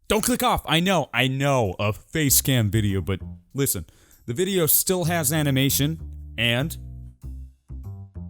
Don't click off. I know, a face cam video, but listen, the video still has animation, and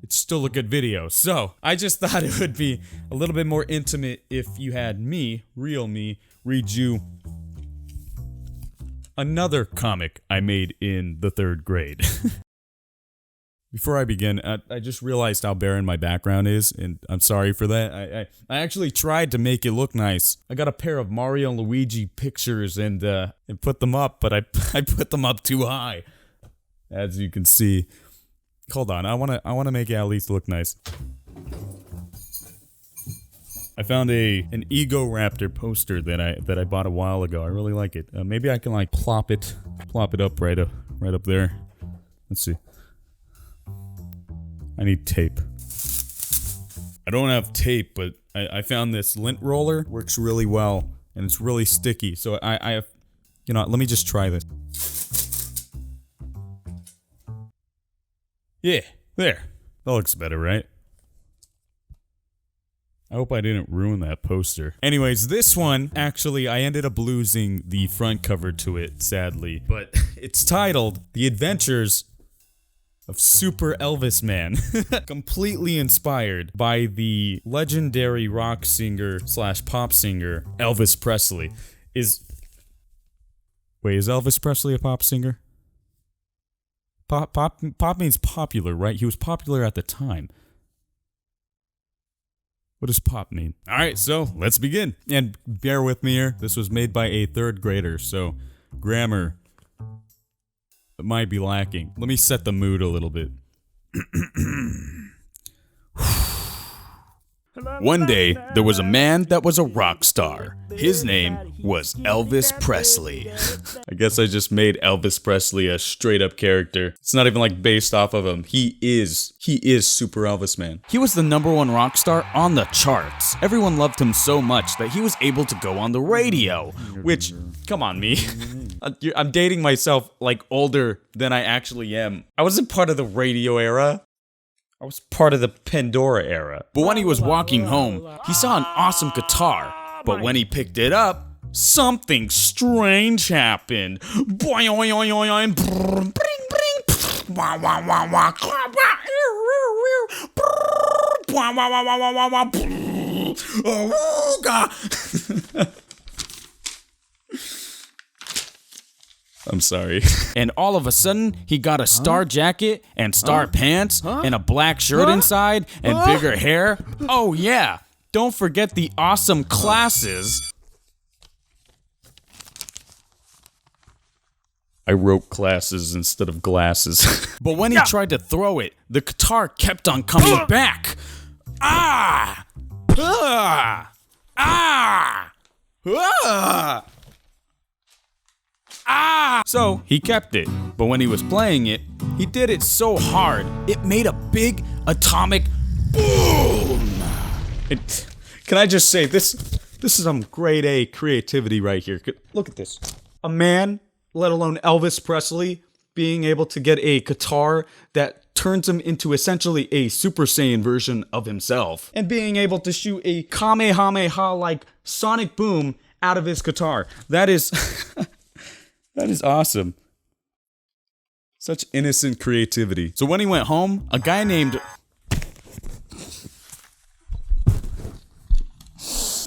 it's still a good video. So, I just thought it would be a little bit more intimate if you had me, real me, read you another comic I made in the 3rd grade. Before I begin, I just realized how barren my background is, and I'm sorry for that. I actually tried to make it look nice. I got a pair of Mario and Luigi pictures and put them up, but I put them up too high, as you can see. Hold on, I wanna make it at least look nice. I found an Ego Raptor poster that I bought a while ago. I really like it. Maybe I can like plop it up right up there. Let's see. I need tape. I don't have tape, but I found this lint roller. Works really well, and it's really sticky. So I have, you know, let me just try this. Yeah, there. That looks better, right? I hope I didn't ruin that poster. Anyways, this one, actually, I ended up losing the front cover to it, sadly. But it's titled, The Adventures of Super Elvis Man. Completely inspired by the legendary rock singer / pop singer, Elvis Presley. Wait, is Elvis Presley a pop singer? Pop means popular, right? He was popular at the time. What does pop mean? Alright, so let's begin. And bear with me here. This was made by a 3rd grader, so grammar might be lacking. Let me set the mood a little bit. One day, there was a man that was a rock star. His name was Elvis Presley. I guess I just made Elvis Presley a straight up character. It's not even like based off of him. He is Super Elvis Man. He was the #1 rock star on the charts. Everyone loved him so much that he was able to go on the radio. Which, come on me. I'm dating myself like older than I actually am. I wasn't part of the radio era. I was part of the Pandora era. But when he was walking home, he saw an awesome guitar. But when he picked it up, something strange happened. I'm sorry. And all of a sudden, he got a star jacket and star pants and a black shirt inside and bigger hair. Oh yeah, don't forget the awesome glasses. I wrote classes instead of glasses. But when he tried to throw it, the guitar kept on coming back. Ah! Ah! Ah! Ah! Ah! So, he kept it, but when he was playing it, he did it so hard, it made a big atomic boom! Can I just say, this is some grade A creativity right here. Look at this. A man, let alone Elvis Presley, being able to get a guitar that turns him into essentially a Super Saiyan version of himself, and being able to shoot a Kamehameha-like sonic boom out of his guitar. That is... That is awesome. Such innocent creativity. So when he went home, a guy named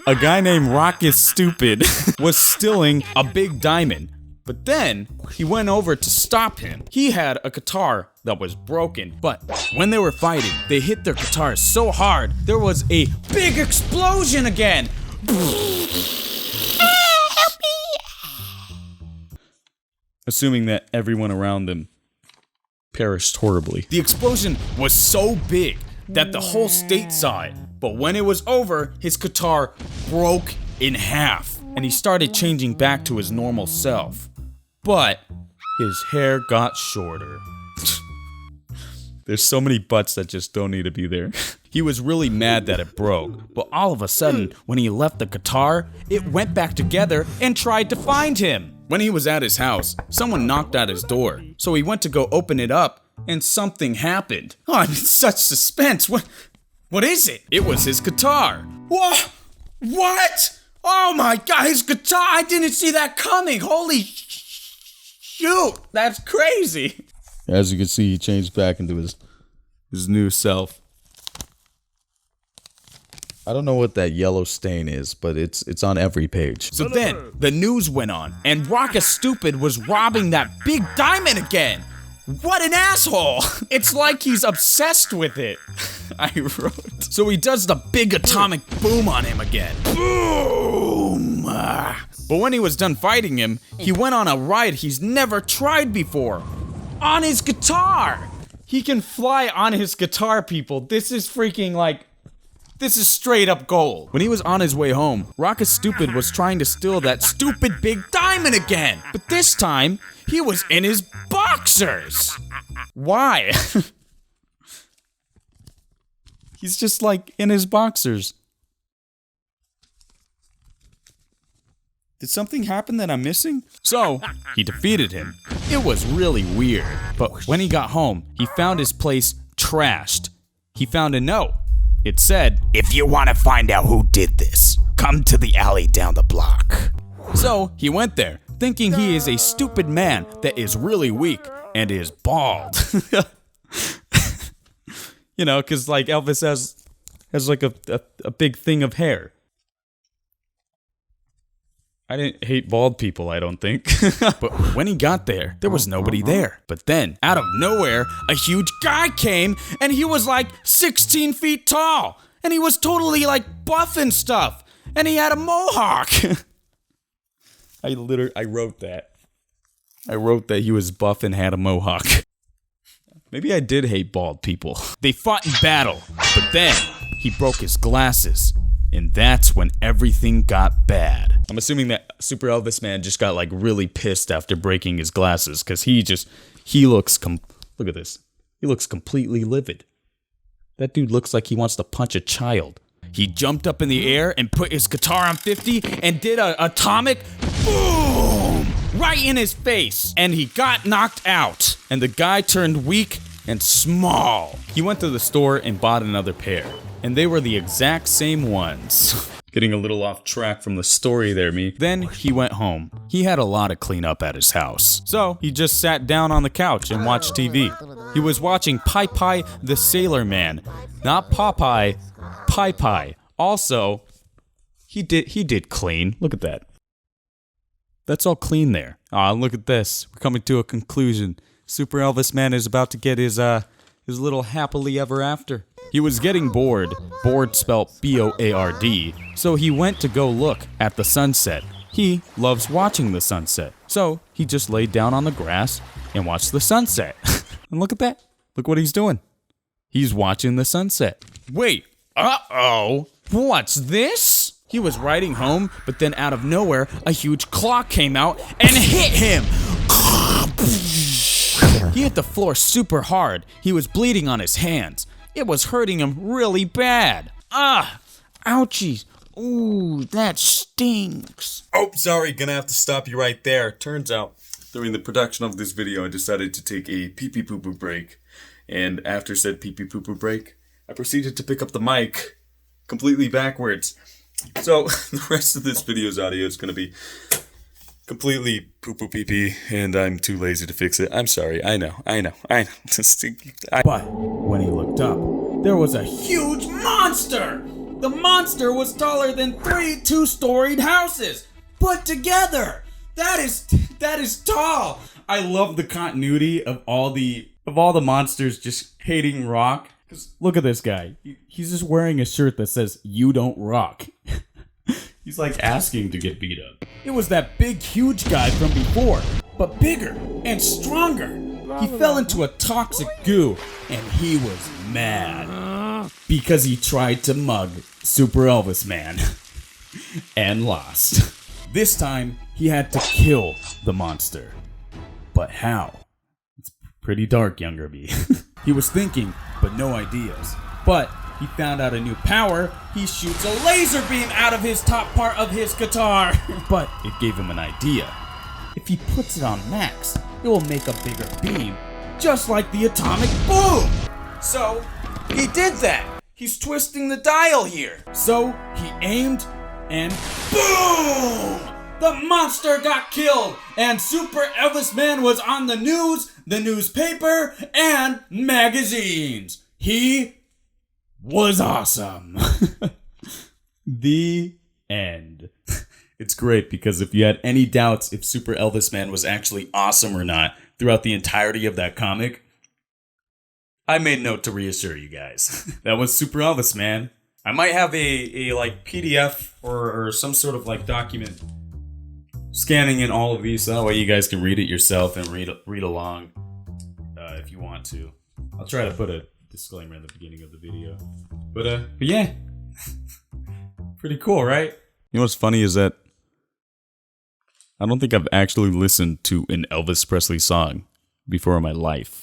Rocket Stupid was stealing a big diamond. But then, he went over to stop him. He had a guitar that was broken, but when they were fighting, they hit their guitars so hard, there was a big explosion again! Assuming that everyone around them perished horribly. The explosion was so big that the whole state saw it, but when it was over, his guitar broke in half, and he started changing back to his normal self. But his hair got shorter. There's so many butts that just don't need to be there. He was really mad that it broke, but all of a sudden, when he left the guitar, it went back together and tried to find him. When he was at his house, someone knocked at his door, so he went to go open it up, and something happened. Oh, I'm in such suspense. What is it? It was his guitar. What? Oh my god, his guitar! I didn't see that coming! Holy shoot! That's crazy! As you can see, he changed back into his new self. I don't know what that yellow stain is, but it's on every page. So then, the news went on, and Rocka Stupid was robbing that big diamond again! What an asshole! It's like he's obsessed with it. I wrote. So he does the big atomic boom on him again. Boom! But when he was done fighting him, he went on a ride he's never tried before. On his guitar! He can fly on his guitar, people. This is freaking like... This is straight up gold. When he was on his way home, Rocka Stupid was trying to steal that stupid big diamond again. But this time, he was in his boxers. Why? He's just like in his boxers. Did something happen that I'm missing? So, he defeated him. It was really weird. But when he got home, he found his place trashed. He found a note. It said, "If you want to find out who did this, come to the alley down the block." So, he went there, thinking he is a stupid man that is really weak and is bald. You know, because like Elvis has like a big thing of hair. I didn't hate bald people, I don't think. But when he got there, there was nobody there. But then, out of nowhere, a huge guy came, and he was like 16 feet tall. And he was totally like buff and stuff. And he had a mohawk. I wrote that. I wrote that he was buff and had a mohawk. Maybe I did hate bald people. They fought in battle, but then he broke his glasses. And that's when everything got bad. I'm assuming that Super Elvis Man just got like really pissed after breaking his glasses, because he looks look at this. He looks completely livid. That dude looks like he wants to punch a child. He jumped up in the air and put his guitar on 50 and did a atomic boom right in his face. And he got knocked out. And the guy turned weak and small. He went to the store and bought another pair. And they were the exact same ones. Getting a little off track from the story there, me. Then he went home. He had a lot of cleanup at his house. So he just sat down on the couch and watched TV. He was watching Pi the Sailor Man. Not Popeye, Pi. Also, he did clean. Look at that. That's all clean there. Ah, look at this. We're coming to a conclusion. Super Elvis Man is about to get his little happily ever after. He was getting bored spelled B-O-A-R-D, so he went to go look at the sunset. He loves watching the sunset, so he just laid down on the grass and watched the sunset. And look at that. Look what he's doing. He's watching the sunset. Wait, uh-oh, what's this? He was riding home, but then out of nowhere, a huge clock came out and hit him. He hit the floor super hard. He was bleeding on his hands. It was hurting him really bad. Ah, ouchies. Ooh, that stinks. Oh, sorry, gonna have to stop you right there. Turns out, during the production of this video, I decided to take a pee-pee-poo-poo break. And after said pee-pee-poo-poo break, I proceeded to pick up the mic completely backwards. So, the rest of this video's audio is gonna be completely poo-poo-pee-pee, and I'm too lazy to fix it. I'm sorry, I know. But when he looked up, there was a huge monster! The monster was taller than 3 two-storied houses put together! That is tall! I love the continuity of all the monsters just hating rock. 'Cause look at this guy. He's just wearing a shirt that says, "You don't rock." He's like asking to get beat up. It was that big, huge guy from before, but bigger and stronger. He fell into a toxic goo, and he was mad because he tried to mug Super Elvis Man and lost. This time, he had to kill the monster. But how? It's pretty dark, younger me. He was thinking, but no ideas. But he found out a new power. He shoots a laser beam out of his top part of his guitar. But it gave him an idea. If he puts it on max, it will make a bigger beam, just like the atomic boom. So he did that. He's twisting the dial here. So he aimed and boom! The monster got killed, and Super Elvis Man was on the news, the newspaper, and magazines. He was awesome. The end. It's great because if you had any doubts if Super Elvis Man was actually awesome or not throughout the entirety of that comic, I made note to reassure you guys. That was Super Elvis Man. I might have a like PDF or some sort of like document scanning in all of these, so that way you guys can read it yourself and read along if you want to. I'll try to put a disclaimer in the beginning of the video. But yeah. Pretty cool, right? You know what's funny is that I don't think I've actually listened to an Elvis Presley song before in my life.